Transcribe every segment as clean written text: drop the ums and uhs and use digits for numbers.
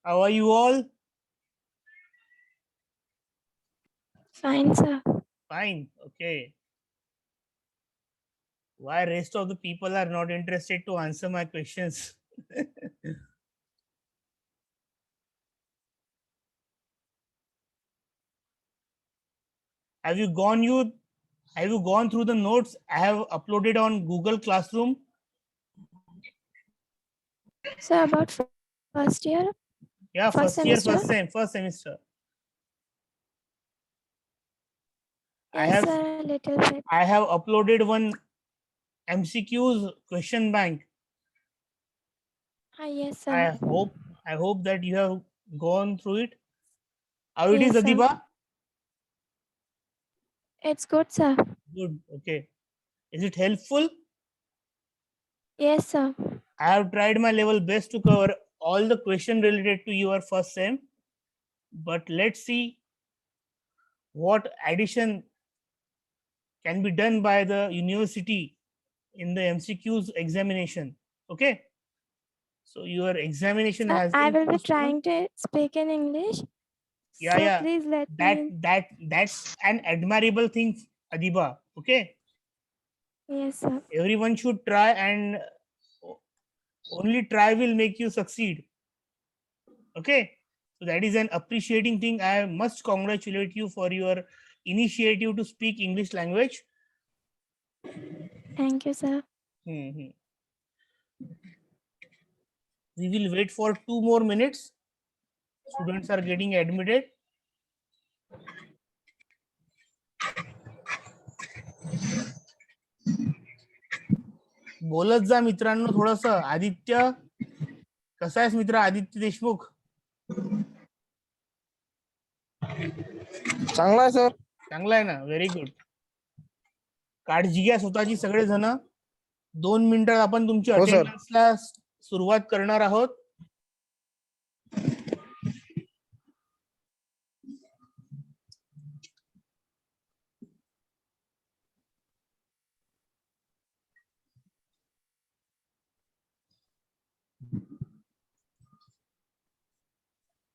How are you all? Fine, sir. Fine. Okay. Why rest of the people are not interested to answer my questions? Have you gone through the notes I have uploaded on Google Classroom? Sir, about first year? Yeah, First first year, semester? first semester. Yes, sir, a little bit. I have uploaded one MCQs question bank. Yes, sir. I hope that you have gone through it. How it is, Yes, sir. Adiba? It's good, sir. Good. Okay. Is it helpful? Yes, sir. I have tried my level best to cover all the question related to your first sem, but let's see what addition can be done by the university in the MCQs examination. Okay. So your examination Sir, has I been will be postponed. trying to speak in English. Yeah, So yeah. please let me. That's an admirable thing, Adiba. Okay. Yes, sir. Everyone should try, and only try will make you succeed. Okay. So that is an appreciating thing. I must congratulate you for your initiative to speak English language. Thank you, sir. We will wait for 2 more minutes. Students are getting admitted. बोलत जा मित्रांनो थोडस. आदित्य, कसा आहेस मित्र? आदित्य देशमुख. चांगला आहे sir. चांगला आहे ना. Very good. काळजी घ्या स्वतःची सगळेजण. 2 मिनिटात आपण तुमची अटेंडन्सला सुरुवात करणार आहोत.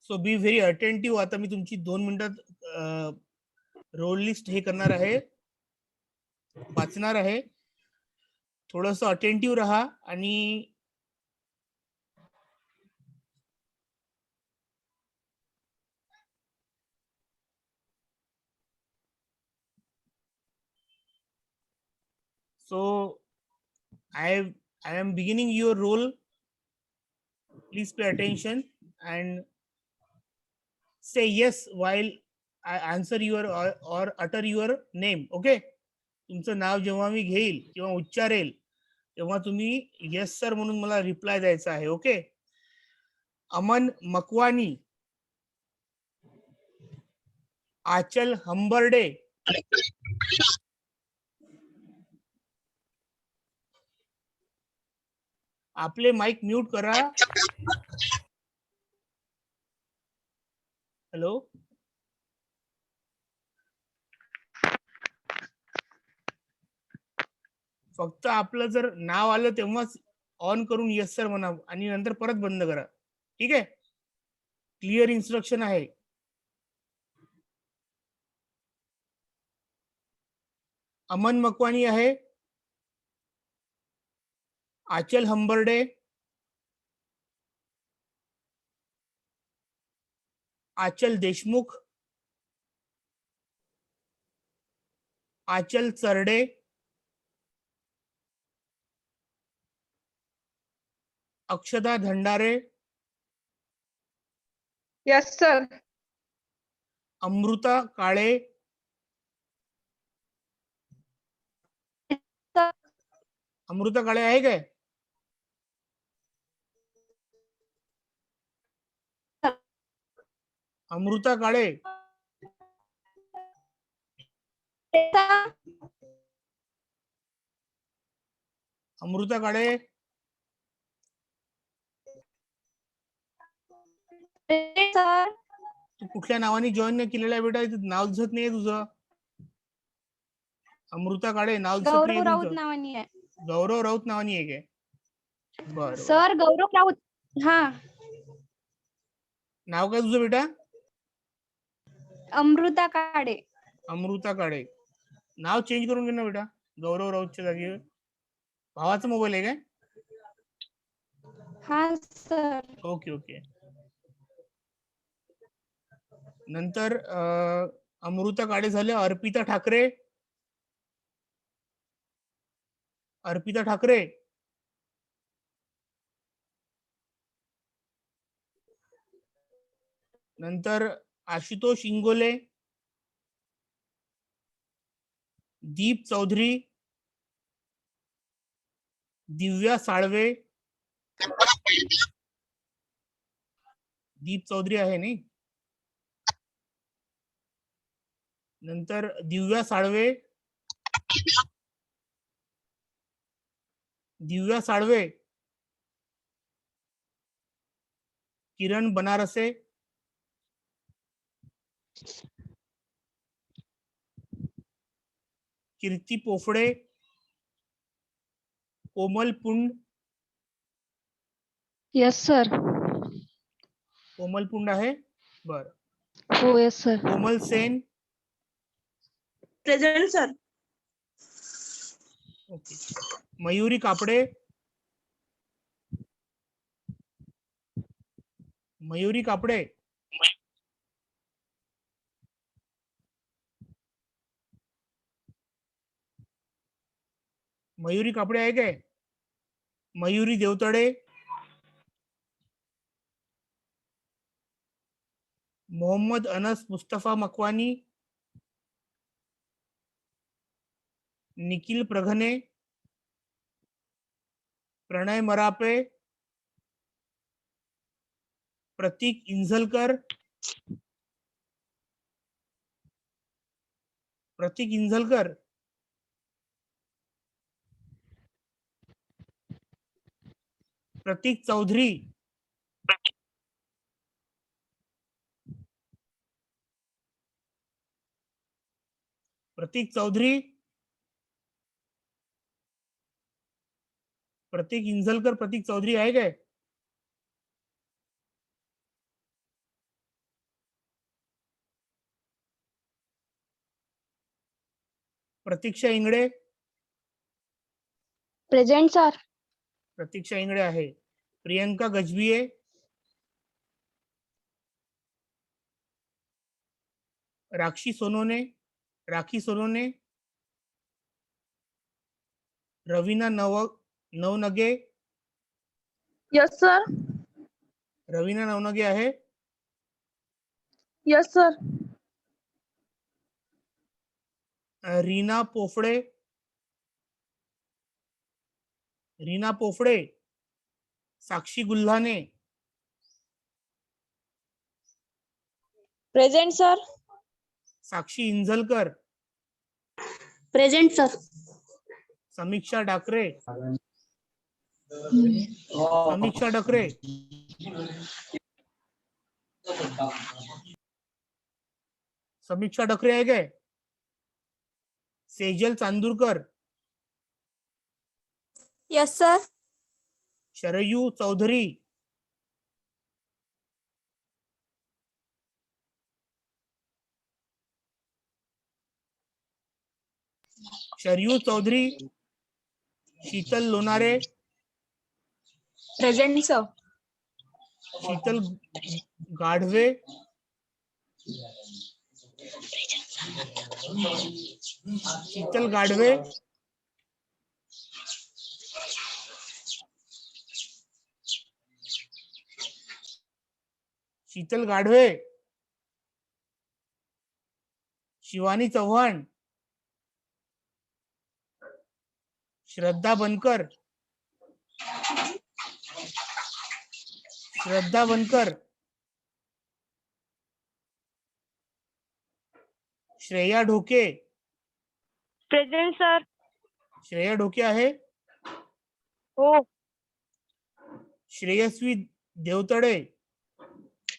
So be very attentive. आता मी तुमची 2 मिनिटात रोल लिस्ट हे करणार आहे, वाचणार आहे. थोडस अटेंटिव्ह राहा आणि so I am beginning your role. Please pay attention and say yes while I answer your or utter your name. Okay. तुमचं नाव जेव्हा मी घेईल किंवा उच्चारेल तेव्हा तुम्ही येस सर म्हणून मला रिप्लाय द्यायचा आहे. ओके. अमन मकवानी, आचल हंबर्डे, आपले माइक म्यूट करा. हॅलो. फक्त आपलं जर नाव आलं तेव्हाच ऑन करून येस सर म्हणा आणि नंतर परत बंद करा. ठीक आहे. क्लिअर इन्स्ट्रक्शन आहे. अमन मकवानी आहे, आचल हंबर्डे, आचल देशमुख, आचल चरडे, अक्षता धंडारे, यस सर, अमृता काळे, अमृता काळे आहे काय? अमृता काळे, अमृता काळे, तू कुठल्या नावाने जॉईन नाही केलेला बेटा? नाव दिसत नाहीये तुझं. अमृता काळे नाव दिसत नाही. गौरव राऊत नावानी आहे. गौरव राऊत नावानी आहे काय? बरं सर गौरव राऊत. हा नाव काय तुझं बेटा? अमृता काळे. अमृता काळे. नाव चेंज करून घे ना बेटा, गौरव राऊतच्या जागी. भावाचा मोबाईल आहे काय? हा सर. Okay okay. नंतर अमृता काळे झाले. अर्पिता ठाकरे. अर्पिता ठाकरे. नंतर आशुतोष इंगोले. दीप चौधरी. दिव्या साळवे. दीप चौधरी आहे नाही. नंतर दिव्या साळवे. दिव्या साळवे. किरण बनारसे. कीर्ती पोफडे. कोमल पुंड. Yes sir. कोमल पुंड आहे. बर. हो yes sir. Komal Sen. Present sir. Okay. Mayuri Kapade. Mayuri Kapade. Mayuri Kapade आहे काय? मयुरी देवतडे. मोहम्मद अनस मुस्तफा मकवानी. निखिल प्रघने. प्रणय मरापे. प्रतीक इंझलकर. प्रतीक इंझलकर. प्रतीक चौधरी. प्रतीक चौधरी. प्रतीक इंझलकर. प्रतीक चौधरी आहे काय? प्रतीक्षा इंगडे. Present sir. प्रतीक्षा इंगडे आहे. प्रियंका गजबिये. राखी सोनोने. राखी सोनोने. रवीना नवनगे. Yes sir. रवीना नवनगे आहे. Yes sir. Reena Pophade. Reena Pophade. Sakshi Gulhane. Present sir. Sakshi Inzalkar. Present sir. Samiksha Dakare. Samiksha Dakare. Samiksha Dakare आहे काय? Sejal Chandurkar. Yes sir. Sharayu Chaudhari. Sharayu Chaudhari. Sheetal Lonare. Present sir. Sheetal Gadhave. Sheetal Gadhave. Sheetal Gadhave. Shivani Chavan. Shraddha Bankar. Shraddha Bankar. Shreya Dhoke. Present sir. Shreya Dhoke आहे. हो. श्रेयस्वी देवतडे.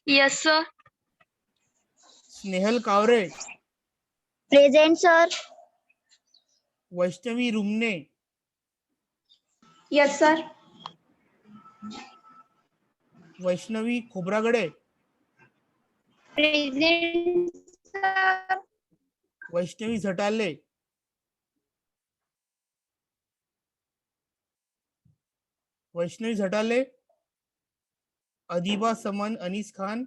Yes sir. स्नेहल कावरे. Present sir. Vaishnavi Rumne. Yes sir. Vaishnavi Khobragade. Present, sir. Vaishnavi Jhatale, Vaishnavi Jhatale, Adiba Saman Anis Khan,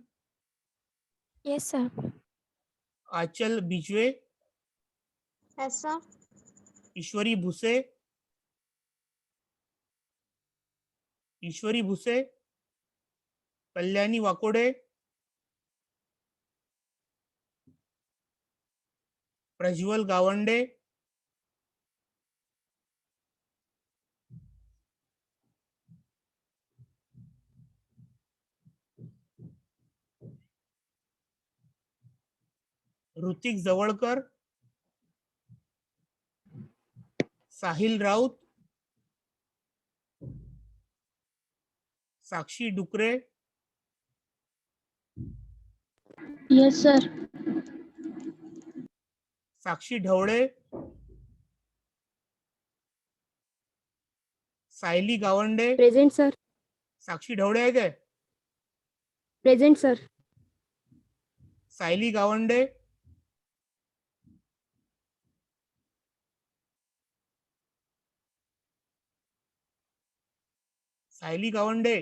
Yes, sir. आचल बिजवे, Yes, sir. ईश्वरी भुसे, ईश्वरी भुसे, कल्याणी वाकोडे, प्रज्वल गावंडे, ऋतिक जवळकर, साहिल राऊत, साक्षी डुकरे, Yes, sir. साक्षी ढवळे, सायली गावंडे, Present, sir. साक्षी ढवळे आहे काय? Present, sir. Sayali Gawande, Sayali Gawande,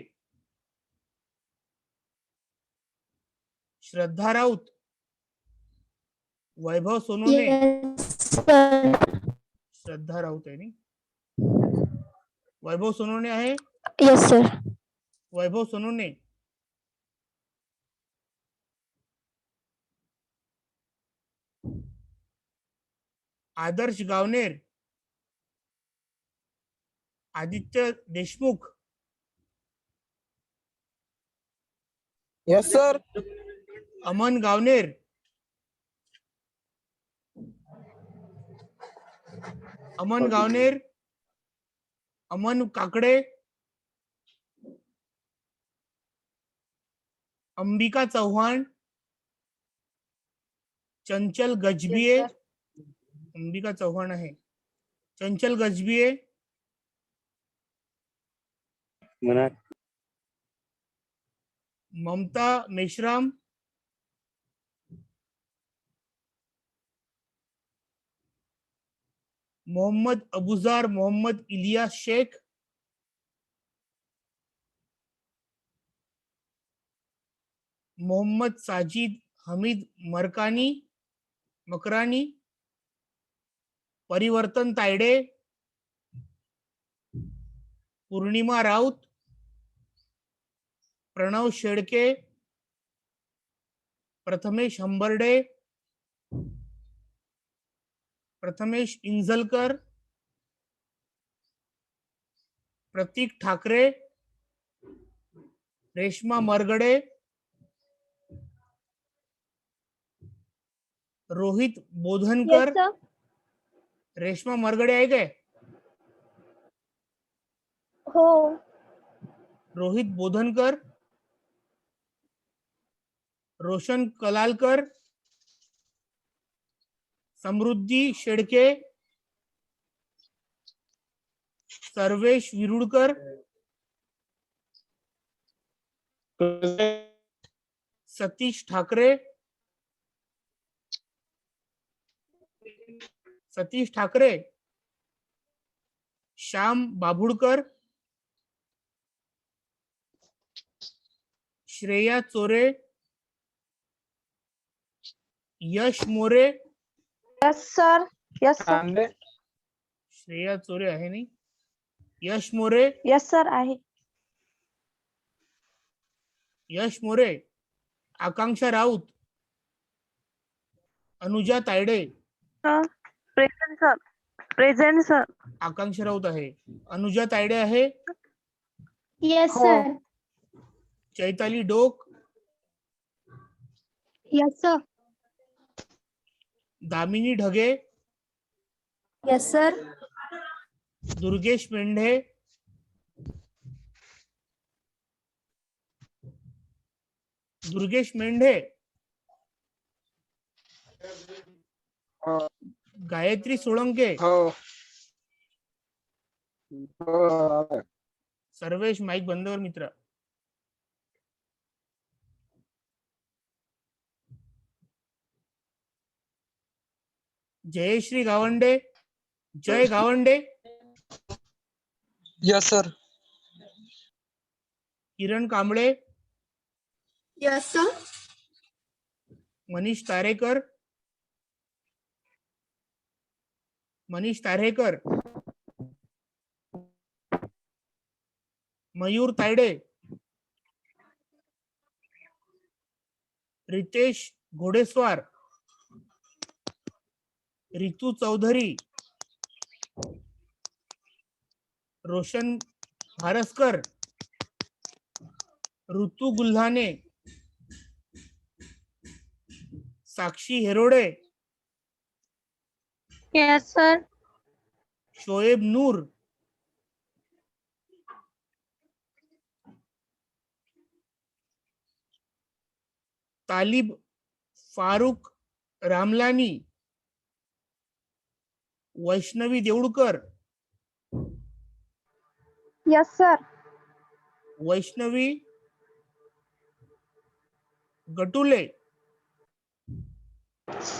श्रद्धा राऊत, वैभव Sonone, Yes, sir. श्रद्धा राऊत आहे नी, वैभव सोनोने आहे, Yes, sir. वैभव सोनोने, आदर्श गावनेर, आदित्य देशमुख, Yes, sir. अमन गावनेर, अमन गावनेर, अमन काकडे, अंबिका चव्हाण, चंचल गजबिये, Yes, sir. अंबिका चव्हाण आहे, चंचल गजबिये, ममता मेश्राम, मोहम्मद अबुजार मोहम्मद इलियास शेख, मोहम्मद साजिद हमीद मकरानी, परिवर्तन तायडे, पूर्णिमा राऊत, प्रणव शेडके, प्रथमेश हंबर्डे, प्रथमेश इंजलकर, प्रतीक ठाकरे, रेश्मा मरगडे, रोहित बोधनकर, Yes, sir. रेश्मा मरगडे आहे काय? हो. रोहित बोधनकर, रोशन कलालकर, समृद्धी शेडके, सर्वेश विरुडकर, सतीश ठाकरे, श्याम बाभुडकर, श्रेया चोरे, यश More, Yes, sir. Yes, sir. Kande. Shreya चोरे आहे नाही, यश मोरे, Yes, sir. आहे. यश मोरे, आकांक्षा Raut, Anuja Tayde, Present, sir. Present, sir. आकांक्षा राऊत आहे, अनुजा तायडे आहे, Yes, हो. sir. चैताली डोक, Yes, sir. Damini Dhage, Yes, sir. Durgesh Mendhe, हो. गायत्री सोळंके, हो. हो. सर्वेश माईक बंद कर मित्र, जयश्री गावंडे, जय गावंडे, Yes, sir. किरण कांबळे, Yes, sir. मनीष तारेकर, मनीष तारेकर, मयूर तायडे, रितेश घोडेस्वार, रितू चौधरी, रोशन भारसकर, ऋतू गुल्हाने, साक्षी हेरोडे, Yes, sir. शोएब नूर, तालिब Farooq Ramlani, Vaishnavi Deulkar, Yes, sir. Vaishnavi गटुले,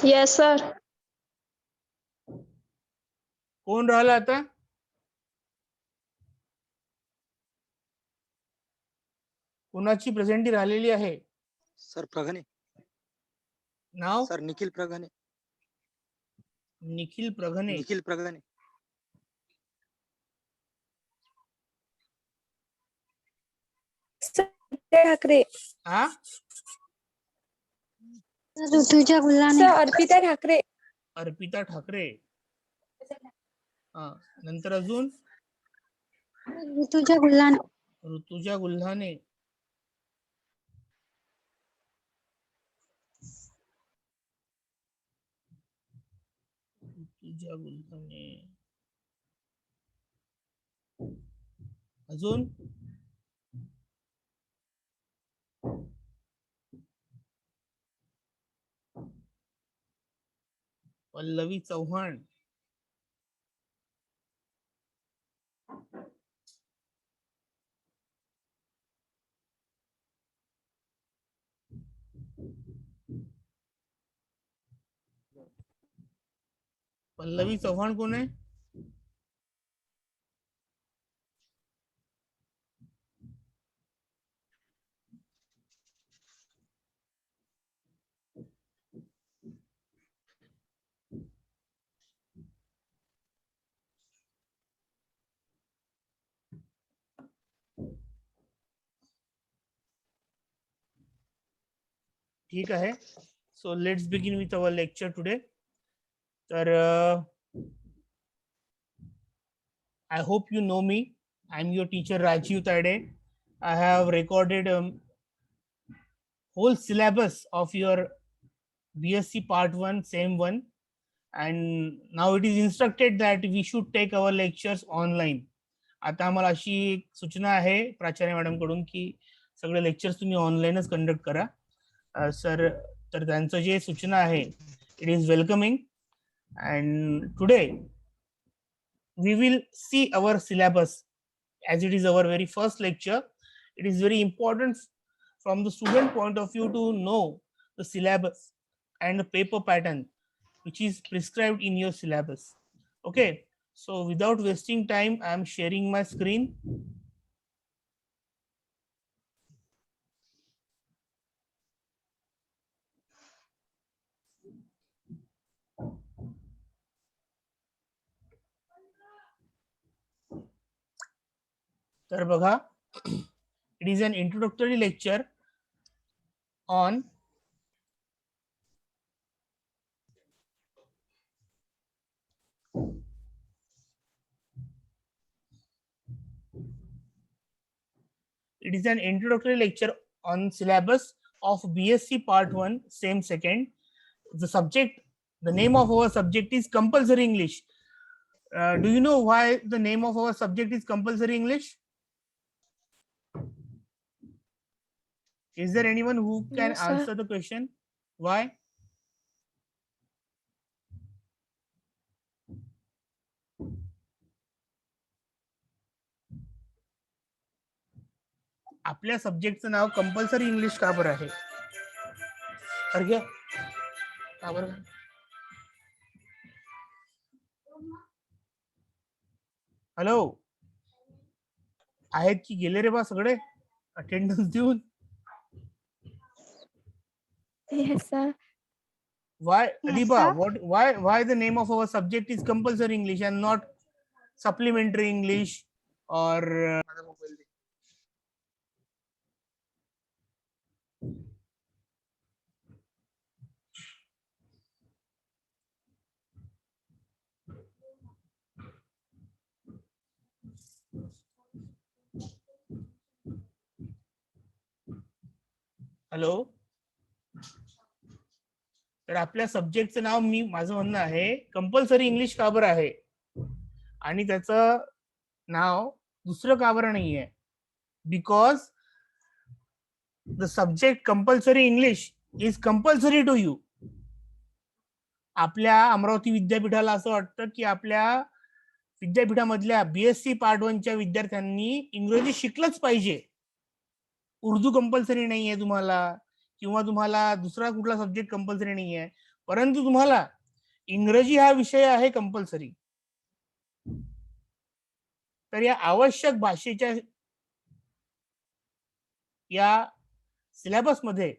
Yes, sir. कोण राहिला आता? कोणाची प्रेझेंटी राहिलेली आहे? सर प्रगणे. नाव? सर निखिल प्रगणे. निखिल प्रगणे. निखिल प्रगणे. ठाकरे. हा? ऋतुजा गुल्हाने. अर्पिता ठाकरे. अर्पिता ठाकरे. हा, नंतर अजून? ऋतुजा गुल्हाने. ऋतुजा गुल्हाने. ऋतुजा गुल्हाने. अजून? पल्लवी चव्हाण. पल्लवी चव्हाण कोण आहे? ठीक आहे. So let's begin with our lecture today. तर I hope you know me. I'm your teacher Rajiv Tade. I have recorded whole syllabus of your BSc Part 1, Same 1, and now it is instructed that we should take our lectures online. आता आम्हाला अशी एक सूचना आहे प्राचार्य madam कडून की सगळे लेक्चर्स तुम्ही ऑनलाईनच कंडक्ट करा. सर, तर त्यांचं जे सूचना आहे it is welcoming. And today we will see our syllabus. As it is our very first lecture, it is very important from the student point of view to know the syllabus and the paper pattern which is prescribed in your syllabus. Okay, so without wasting time, I am sharing my screen. तर बघा, it is an introductory lecture on syllabus of BSc Part 1, Same Second. The name of our subject is compulsory English. Do you know why the name of our subject is compulsory English? Is there anyone who can No, sir. answer the question? Why? आपल्या सब्जेक्टचं नाव compulsory English का बरं आहे? का बरं? Hello, आहेत की गेले रे बा सगळे अटेंडन्स देऊन? Yes, sir. Why, Yes, Adiba, sir. why the name of our subject is compulsory English and not supplementary English or hello? तर आपल्या सब्जेक्टचं नाव माझं म्हणणं आहे कंपल्सरी इंग्लिश का बरं आहे, आणि त्याचं नाव दुसरं का बरं नाही आहे? Because the subject compulsory English is compulsory to you. आपल्या अमरावती विद्यापीठाला असं वाटतं की आपल्या विद्यापीठामधल्या BSc पार्ट 1च्या विद्यार्थ्यांनी इंग्रजी शिकलंच पाहिजे. उर्दू कंपल्सरी नाही आहे तुम्हाला, किंवा तुम्हाला दुसरा कुठला सब्जेक्ट कंपल्सरी नाही आहे, परंतु तुम्हाला इंग्रजी हा विषय आहे कंपल्सरी. तर या आवश्यक भाषेच्या या सिलेबसमध्ये,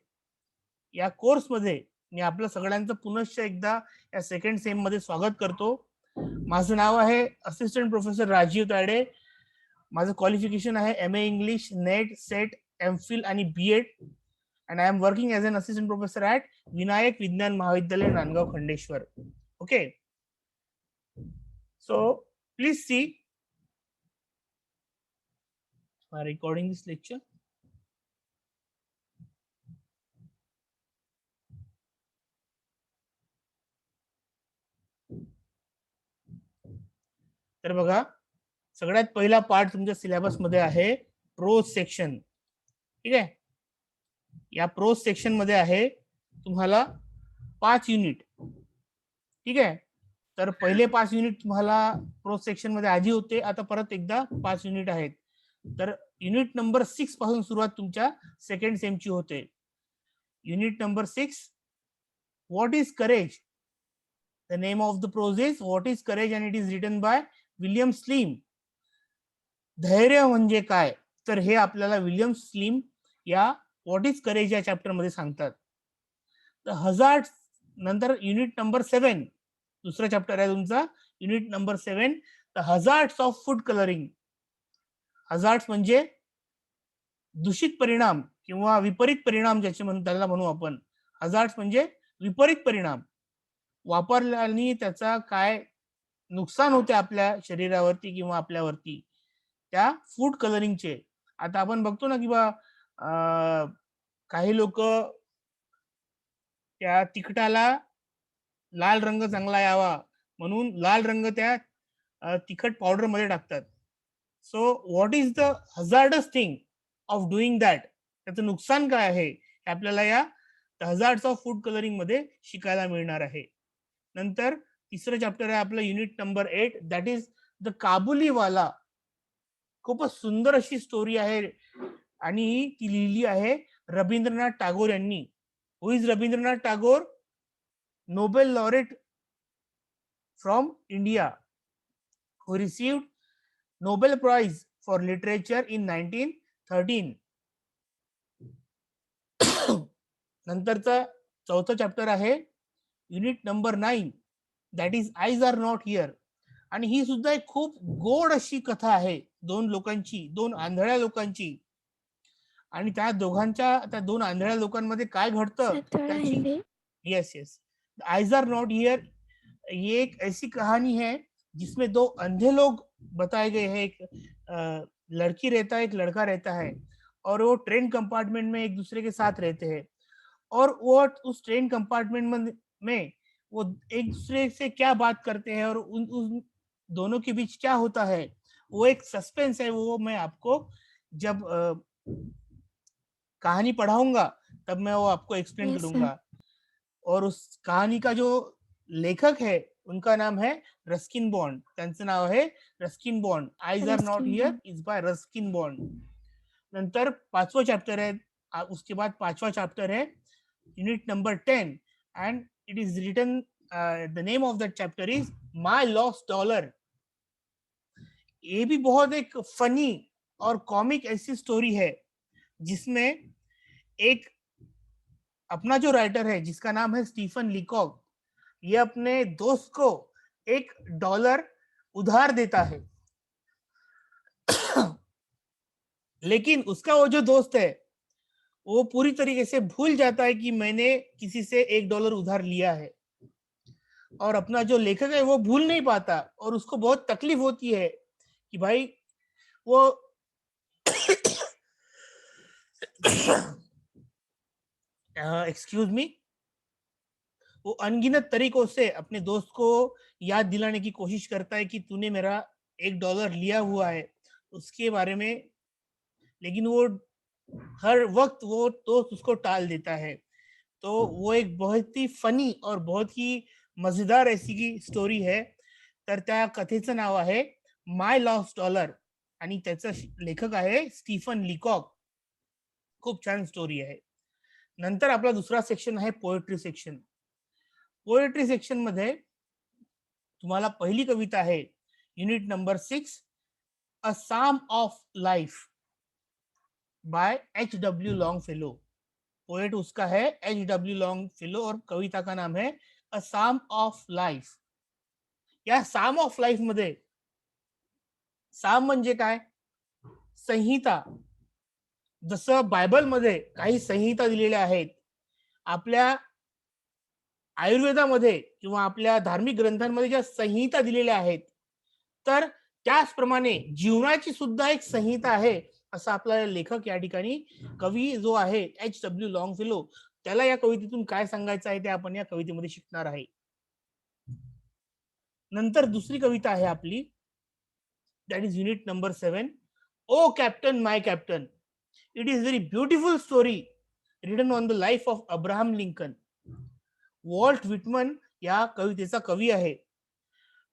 या कोर्समध्ये मी आपलं सगळ्यांचं पुनश्च एकदा या सेकंड सेम मध्ये स्वागत करतो. माझं नाव आहे असिस्टंट प्रोफेसर राजीव तायडे. माझं क्वालिफिकेशन आहे MA English, net, set, MPhil आणि BEd, and I am working as an assistant professor at Vinayak Vignan Mahavidyalaya, Nandgaon, Khandeshwar. Okay, so please see my recording this lecture. तर बघा, सगळ्यात पहिला part तुमच्या syllabus मध्ये आहे pros section. ठीक आहे, या प्रोज सेक्शन मध्ये आहे तुम्हाला 5 युनिट. ठीक आहे, तर पहिले 5 युनिट तुम्हाला प्रोज सेक्शन मध्ये आधी होते, आता परत एकदा 5 युनिट आहेत. तर युनिट नंबर 6 पासून सुरुवात तुमच्या सेकंड सेमची होते. Unit number 6, what is courage. The name of the prose is What is Courage and it is written by William slim. धैर्य म्हणजे काय, तर हे आपल्याला विलियम स्लीम या व्हॉट इज करेज या चॅप्टर मध्ये सांगतात. तर हजार्ड्स नंतर युनिट नंबर 7, दुसरा चॅप्टर आहे तुमचा, unit number 7, the hazards of food colouring. Hazards म्हणजे दूषित परिणाम किंवा विपरीत परिणाम ज्याचे त्याला म्हणू आपण. हजार्ड्स म्हणजे विपरीत परिणाम, वापरल्याने त्याचा काय नुकसान होते आपल्या शरीरावरती किंवा आपल्यावरती, त्या फूड कलरिंगचे. आता आपण बघतो ना की बा काही लोक त्या तिखटाला लाल रंग चांगला यावा म्हणून लाल रंग त्या तिखट पावडर मध्ये टाकतात. So what is the hazardous thing of doing that, त्याचं नुकसान काय आहे हे आपल्याला या हजार्ड्स ऑफ फूड कलरिंग मध्ये शिकायला मिळणार आहे. नंतर तिसरं चॅप्टर आहे आपलं unit number 8, that is the Kabuliwala. खूपच सुंदर अशी स्टोरी आहे आणि ती लिहिली आहे रवींद्रनाथ टागोर यांनी. Who is Rabindranath Tagore? Nobel laureate from India, who received Nobel Prize for Literature in 1913. नंतरचा चौथा चॅप्टर आहे unit number 9, that is eyes are not here. आणि ही सुद्धा एक खूप गोड अशी कथा आहे, दोन लोकांची, दोन आंधळ्या लोकांची. आणि त्या दोन आंधळ्या लोकांमध्ये काय घडतं Sir, थोड़ा त्याची. Hindi. Yes, eyes are not here ये एक ऐसी कहानी है जिसमें दो अंधे लोग बताए गए हैं. एक लड़की रहता है, एक लड़का रहता है, और वो ट्रेन कंपार्टमेंट में एक दूसरे के साथ रहते हैं. और वो उस ट्रेन कंपार्टमेंट में वो एक दूसरे से क्या बात करते हैं और उन दोनों के बीच क्या होता है, वो एक सस्पेंस है. वो मैं आपको जब कहानी पढ़ाऊंगा तब मैं वो आपको एक्सप्लेन Yes, sir. करूंगा. और उस कहानी का जो लेखक है उनका नाम है रस्किन बॉन्ड. त्यांचं नाव आहे Ruskin Bond. Eyes are not Ruskin here Bond. Is by Ruskin Bond. नंतर 5वां चैप्टर है, उसके बाद 5वां चैप्टर है unit number 10, and it is written, the name of that chapter is my lost dollar, ये भी बहुत एक फनी और कॉमिक ऐसी स्टोरी है जिसमें एक अपना जो राइटर है जिसका नाम है स्टीफन लीकॉक, ये अपने दोस्त को $1 उधार देता है। लेकिन उसका वो जो दोस्त है वो पूरी तरीके से भूल जाता है कि मैंने किसी से $1 उधार लिया है, और अपना जो लेखक है वो भूल नहीं पाता और उसको बहुत तकलीफ होती है कि भाई वो एक्सक्यूज मी, वो अनगिनत तरीकों से अपने दोस्त को याद दिलाने की कोशिश करता है कि तूने मेरा $1 लिया हुआ है उसके बारे में, लेकिन वो हर वक्त वो दोस्त उसको टाल देता है। तो वो एक बहुत ही फनी और बहुत ही मजेदार ऐसी की स्टोरी है। तर त्या कथेचं नाव आहे माय लॉस्ट डॉलर आणि त्याचा लेखक आहे स्टीफन लीकॉक। खूप छान स्टोरी आहे। नंतर आपला दुसरा सेक्शन आहे पोएट्री सेक्शन। पोएट्री सेक्शन मध्ये तुम्हाला पहिली कविता आहे unit number 6, a psalm of life by H.W. Longfellow. Poet उसका है H.W. लॉन्गफेलो और कविता का नाम है अ साम ऑफ लाइफ। या साम ऑफ लाइफ मध्ये साम म्हणजे काय? संहिता। जसं बायबल मध्ये काही संहिता दिलेल्या आहेत, आपल्या आयुर्वेदामध्ये किंवा आपल्या धार्मिक ग्रंथांमध्ये ज्या संहिता दिलेल्या आहेत, तर त्याचप्रमाणे जीवनाची सुद्धा एक संहिता आहे असं आपला लेखक या ठिकाणी कवी जो आहे H.W. लॉन्गफेलो, त्याला या कवितेतून काय सांगायचं आहे ते आपण या कवितेमध्ये शिकणार आहे। नंतर दुसरी कविता आहे आपली, that is unit number 7, O captain my captain. It is very beautiful story written on the life of Abraham Lincoln. Walt Whitman या कवितेचा कवी आहे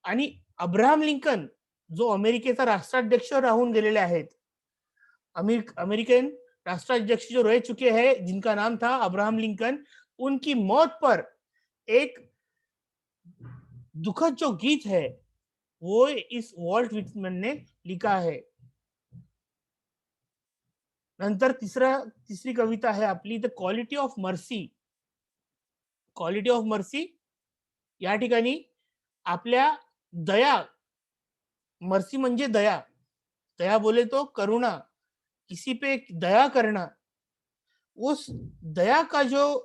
आणि अब्राहम लिंकन जो अमेरिकेचा राष्ट्राध्यक्ष राहून गेलेले आहेत, अमेरिकन राष्ट्राध्यक्ष जो रह चुके हैं जिनका नाम था अब्राहम लिंकन, उनकी मौत पर एक दुखद जो गीत है वो इस वॉल्ट व्हिटमन ने लिखा है। नंतर तीसरी कविता है आपली the quality of mercy. Quality of mercy या ठिकाणी आपल्या दया, मर्सी म्हणजे दया, दया बोले तो करुणा, किसी पे दया करना, उस दया का जो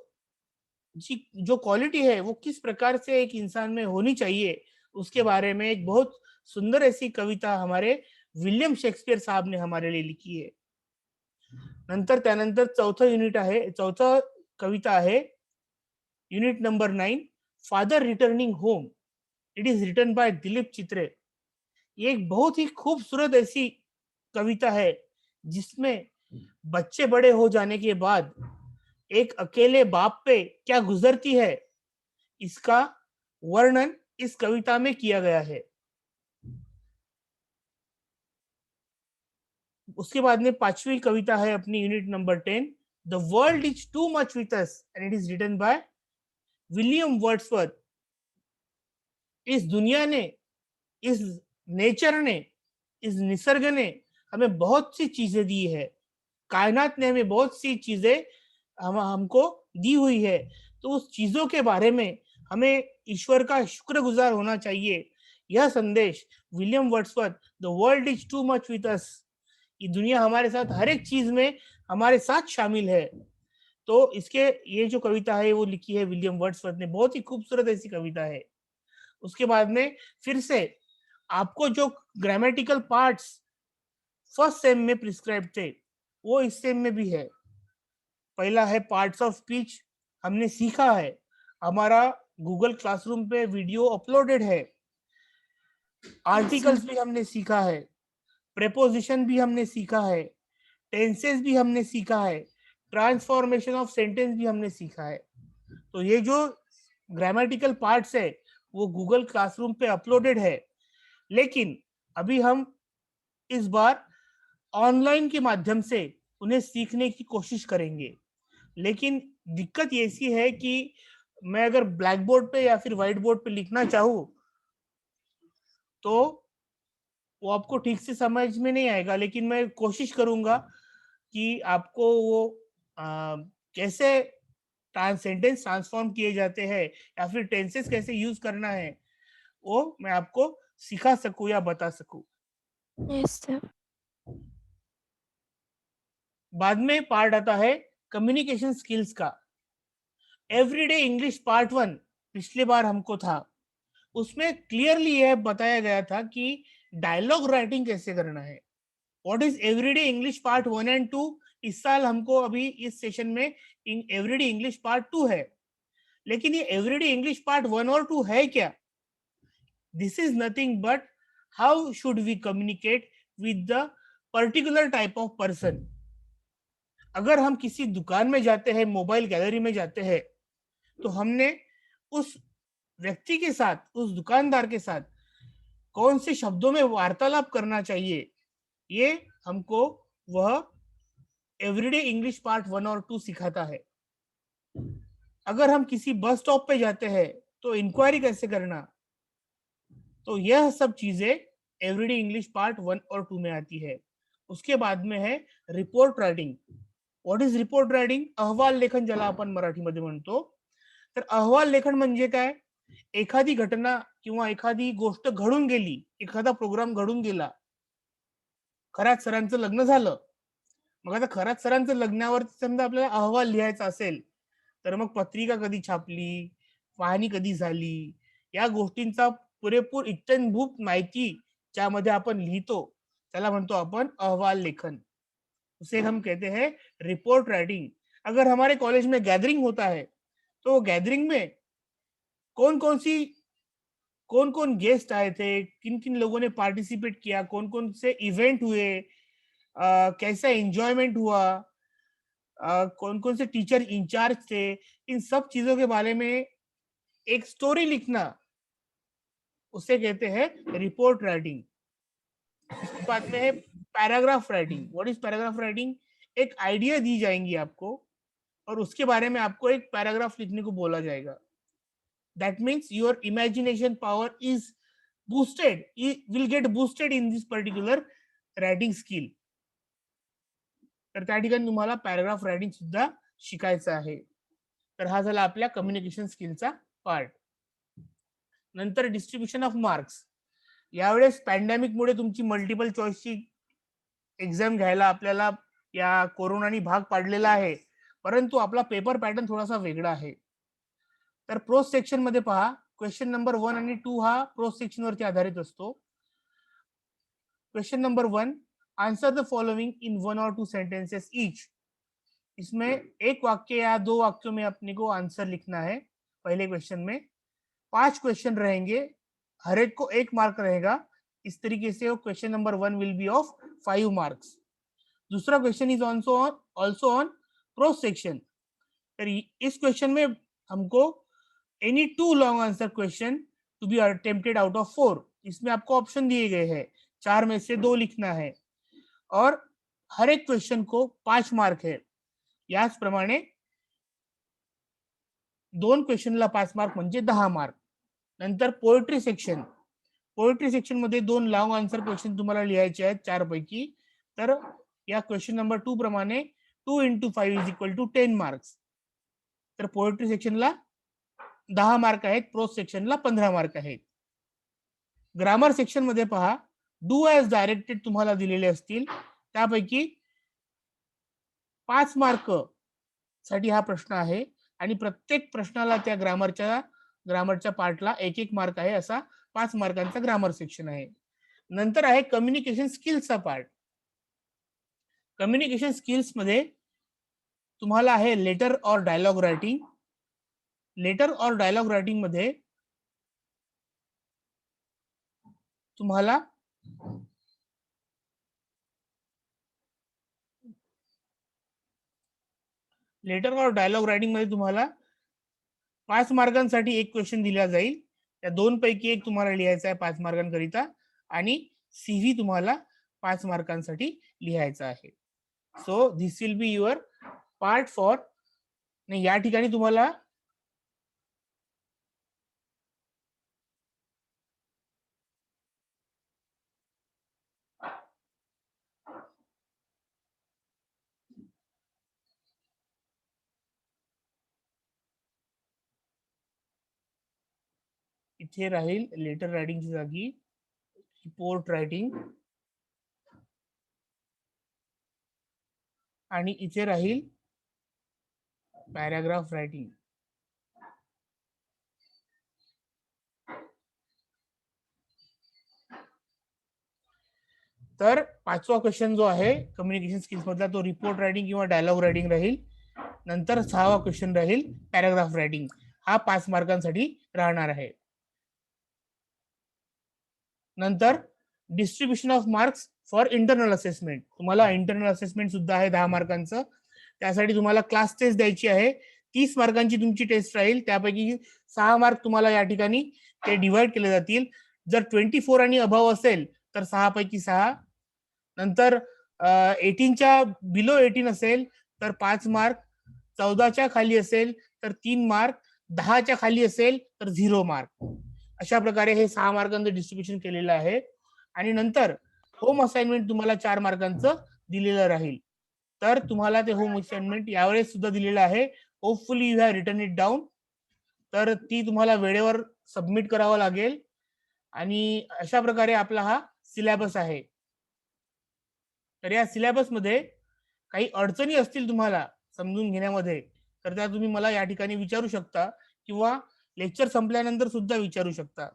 क्वालिटी है वो किस प्रकार से एक इंसान में होनी चाहिए उसके बारे में एक बहुत सुंदर ऐसी कविता हमारे विलियम शेक्सपियर साहब ने हमारे लिए लिखी है। नंतर त्यानंतर चौथा कविता आहे unit number 9, father returning home. It is written by Dilip Chitre. ये एक बहुत ही खूबसूरत ऐसी कविता है जिसमें बच्चे बड़े हो जाने के बाद एक अकेले बाप पे क्या गुजरती है, इसका वर्णन इस कविता में किया गया है। उसके बाद में पांचवी कविता है अपनी unit number 10, the world is too much with us and it is written by William Wordsworth. इस दुनिया ने, इस नेचर ने, इस निसर्ग ने हमें बहुत सी चीजें दी है, कायनात ने हमें बहुत सी चीजें हमको दी हुई है, तो उस चीजों के बारे में हमें ईश्वर का शुक्रगुजार होना चाहिए। यह संदेश William Wordsworth, the world is too much with अस, ये दुनिया हमारे साथ हर एक चीज में हमारे साथ शामिल है। तो इसके ये जो कविता है वो लिखी है विलियम वर्ड्सवर्थ ने, बहुत ही खूबसूरत ऐसी कविता है। उसके बाद में फिर से आपको जो ग्रामेटिकल पार्ट्स फर्स्ट सेम में प्रिस्क्राइब थे वो इस सेम में भी है। पहला है पार्ट्स ऑफ स्पीच, हमने सीखा है, हमारा गूगल क्लासरूम पे वीडियो अपलोडेड है। आर्टिकल्स भी हमने सीखा है, प्रेपोजिशन भी हमने सीखा है, टेंसेस भी हमने सीखा है, ट्रांसफॉर्मेशन ऑफ सेंटेंस भी हमने सीखा है। तो ये जो ग्रामेटिकल पार्ट्स है वो गूगल क्लासरूम पे अपलोडेड है, लेकिन अभी हम इस बार ऑनलाइन के माध्यम से उन्हें सीखने की कोशिश करेंगे। लेकिन दिक्कत ऐसी है कि मैं अगर ब्लैक बोर्ड पे या फिर व्हाइट बोर्ड पे लिखना चाहूँ तो वो आपको ठीक से समझ में नहीं आएगा, लेकिन मैं कोशिश करूंगा कि आपको वो कैसे सेंटेंस ट्रांसफॉर्म किए जाते हैं या फिर टेंसेस कैसे यूज करना है वो मैं आपको सिखा सकूं या बता सकूं। Yes, sir. बाद में पार्ट आता है कम्युनिकेशन स्किल्स का। एवरीडे इंग्लिश पार्ट 1 पिछले बार हमको था, उसमें क्लियरली यह बताया गया था कि डायलॉग राइटिंग कैसे करना है। What is everyday English part 1 end 2? इस साल हमको अभी इस सेशन में एवरीडे इंग्लिश पार्ट 2 है, लेकिन ये एवरीडे इंग्लिश पार्ट 1 और 2 है क्या? This is nothing but how should we communicate with the particular type of person. अगर हम किसी दुकान में जाते हैं, मोबाइल गैलरी में जाते हैं, तो हमने उस व्यक्ति के साथ, उस दुकानदार के साथ कौन से शब्दों में वार्तालाप करना चाहिए, ये हमको वह एवरीडे इंग्लिश पार्ट 1 और 2 सिखाता है। अगर हम किसी बस स्टॉप पे जाते हैं तो इंक्वायरी कैसे करना, तो यह सब चीजें एवरीडे इंग्लिश पार्ट 1 और 2 में आती है। उसके बाद में है report writing. What is report writing? अहवाल लेखन ज्याला आपण मराठीमध्ये म्हणतो। तर अहवाल लेखन म्हणजे काय? एखादी घटना किंवा एखादी गोष्ट घडून गेली, एखादा प्रोग्राम घडून गेला, खरात सरांचं लग्न झालं, मग आता खरात सरांचं लग्नावर समजा आपल्याला अहवाल लिहायचा असेल, तर मग पत्रिका कधी छापली, पाहणी कधी झाली, या गोष्टींचा पुरेपूर इत्थंभूत माहिती ज्यामध्ये आपण लिहितो त्याला म्हणतो आपण अहवाल लेखन। उसे हम कहते हैं रिपोर्ट राइटिंग। अगर हमारे कॉलेज में गैदरिंग होता है तो गैदरिंग में कौन कौन गेस्ट आए थे, किन किन लोगों ने पार्टिसिपेट किया, कौन कौन से इवेंट हुए, कैसा एंजॉयमेंट हुआ, कौन कौन से टीचर इंचार्ज थे, इन सब चीजों के बारे में एक स्टोरी लिखना, उसे कहते हैं रिपोर्ट राइटिंग। इसके बाद में है paragraph writing. What is paragraph writing? एक आइडिया दी जाएंगी आपको और उसके बारे में आपको एक पैराग्राफ लिखने को बोला जाएगा। That means your imagination power is boosted, will get boosted in this particular writing skill. तर त्या ठिकाणी तुम्हाला पॅराग्राफ रायटिंग सुद्धा शिकायचं आहे। तर हा झाला आपल्या कम्युनिकेशन स्किलचा पार्ट। नंतर डिस्ट्रीब्युशन ऑफ मार्क्स। यावेळेस पॅन्डेमिक मुळे तुमची मल्टिपल चॉईसची एक्झाम घ्यायला आपल्याला या कोरोनानी भाग पाडलेला आहे, परंतु आपला पेपर पॅटर्न थोडासा वेगळा आहे। तर प्रोज सेक्शन मध्ये पहा, क्वेश्चन नंबर 1 आणि 2 हा प्रोज सेक्शन वरती आधारित असतो। Question number 1, answer the following in 1 और 2 सेंटेंसेस ईच। इसमें एक वाक्य या 2 वाक्यों में अपने को आंसर लिखना है। पहले क्वेश्चन में 5 क्वेश्चन रहेंगे, हर एक को 1 मार्क रहेगा। इस तरीके से question number 1 will be of 5 marks. दूसरा question is also on prose section. तर इस क्वेश्चन में हमको any 2 long answer question to be attempted out of 4। इसमें आपको ऑप्शन दिए गए हैं, 4 में से 2 लिखना है और हर एक क्वेश्चन को 5 मार्क है। याचप्रमाणे 2 क्वेश्चनला 5 मार्क म्हणजे 10 मार्क। नंतर पोएट्री सेक्शन। पोएट्री सेक्शन मध्ये 2 लॉन्ग आन्सर क्वेश्चन तुम्हाला लिहायचे आहेत 4 पैकी। तर या क्वेश्चन नंबर 2 प्रमाणे 2 × 5 = 10 मार्क्स। तर पोएट्री सेक्शनला 10 मार्क आहेत, प्रोज सेक्शनला 15 मार्क आहेत। ग्रामर सेक्शन मध्ये पहा, डू ॲज डायरेक्टेड तुम्हाला दिलेले असतील, त्यापैकी 5 मार्क साठी हा प्रश्न आहे आणि प्रत्येक प्रश्नाला त्या ग्रामरच्या पार्टला 1-1 मार्क आहे, असा 5 मार्कांचा ग्रामर सेक्शन आहे। नंतर आहे कम्युनिकेशन स्किल्सचा पार्ट। कम्युनिकेशन स्किल्स मध्ये तुम्हाला आहे लेटर और डायलॉग रायटिंग। लेटर और डायलॉग रायटिंग मध्ये तुम्हाला लेटर और डायलॉग रायटिंग मध्ये तुम्हाला 5 मार्कांसाठी एक क्वेश्चन दिला जाईल, त्या 2 पैकी एक तुम्हाला लिहायचा आहे 5 मार्कांकरिता आणि सीव्ही तुम्हाला 5 मार्कांसाठी लिहायचा आहे। So this will be your part for. या ठिकाणी तुम्हाला इथे राहील लेटर रायटिंगची जागी रिपोर्ट रायटिंग, आणि इथे राहील पॅराग्राफ रायटिंग. तर पाचवा क्वेश्चन जो आहे कम्युनिकेशन स्किल्स मधला तो रिपोर्ट रायटिंग किंवा डायलॉग रायटिंग राहील. नंतर 6वा क्वेश्चन राहील पॅराग्राफ रायटिंग. हा 5 मार्कांसाठी राहणार आहे. नंतर distribution of marks for internal assessment. तुम्हाला इंटरनल असेसमेंट सुद्धा आहे 10 मार्कांचं. त्यासाठी तुम्हाला क्लास टेस्ट द्यायची आहे. 30 मार्कांची तुमची टेस्ट राहील. त्यापैकी 6 मार्क तुम्हाला या ठिकाणी ते डिवाइड केले जातील. जर 24 आणि अभाव असेल तर 6 पैकी 6. नंतर 18च्या बिलो 18 असेल तर 5 मार्क, 14च्या खाली असेल तर 3 मार्क, 10च्या खाली असेल तर 0 मार्क. अशा प्रकारे हे 6 मार्कांचं डिस्ट्रीब्युशन केलेलं आहे. आणि नंतर होम असाइनमेंट तुम्हाला 4 मार्कांचं दिलेलं राहील. तर तुम्हाला ते होम असाइनमेंट यावेळेस सुद्धा दिलेलं आहे. Hopefully you have written it down. तर ती तुम्हाला वेळेवर सबमिट करावं लागेल. आणि अशा प्रकारे आपला हा सिलेबस आहे. तर या सिलेबस मध्ये काही अडचणी असतील तुम्हाला समजून घेण्यामध्ये तर त्या तुम्ही मला या ठिकाणी विचारू शकता किंवा लेक्चर संपल्यानंतर सुद्धा विचारू शकता.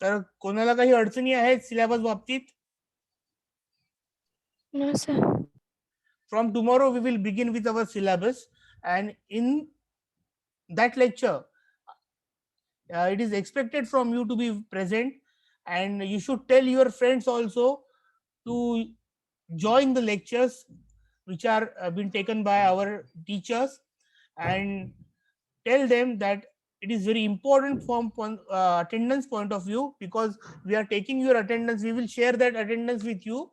तर कोणाला काही अडचणी आहेत सिलेबस बाबतीत? No, sir. From tomorrow we will begin with our syllabus, and in that lecture it is expected from you to be present, and you should tell your friends also to join the lectures which are been taken by our teachers, and tell them that it is very important from attendance point of view, because we are taking your attendance. We will share that attendance with you.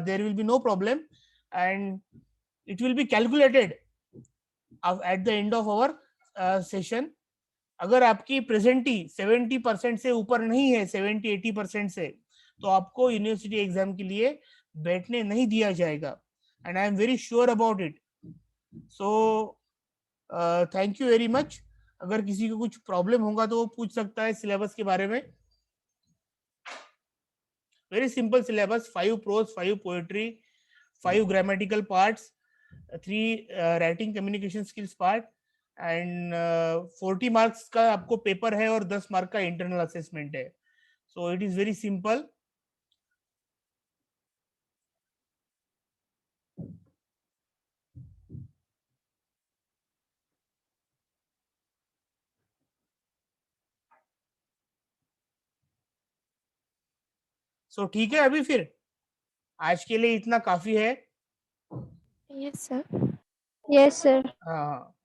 There will be no problem, and it will be calculated at the end of our session. अगर आपकी प्रेजेंटी 70% से ऊपर नहीं है, 70-80% से, तो आपको university exam के लिए बैठने नहीं दिया जाएगा. And I am very sure about it. So thank you very much. अगर किसी को कुछ प्रॉब्लम होगा तो वो पूछ सकता है सिलेबस के बारे में. Very simple syllabus. 5 prose, 5 poetry, 5 grammatical parts, 3 writing communication skills part, and 40 marks का आपको पेपर है और 10 मार्क का इंटरनल असेसमेंट है. So it is very simple. So ठीक है. अभी फिर आज के लिए इतना काफी है. Yes, sir. Yes, sir. हाँ.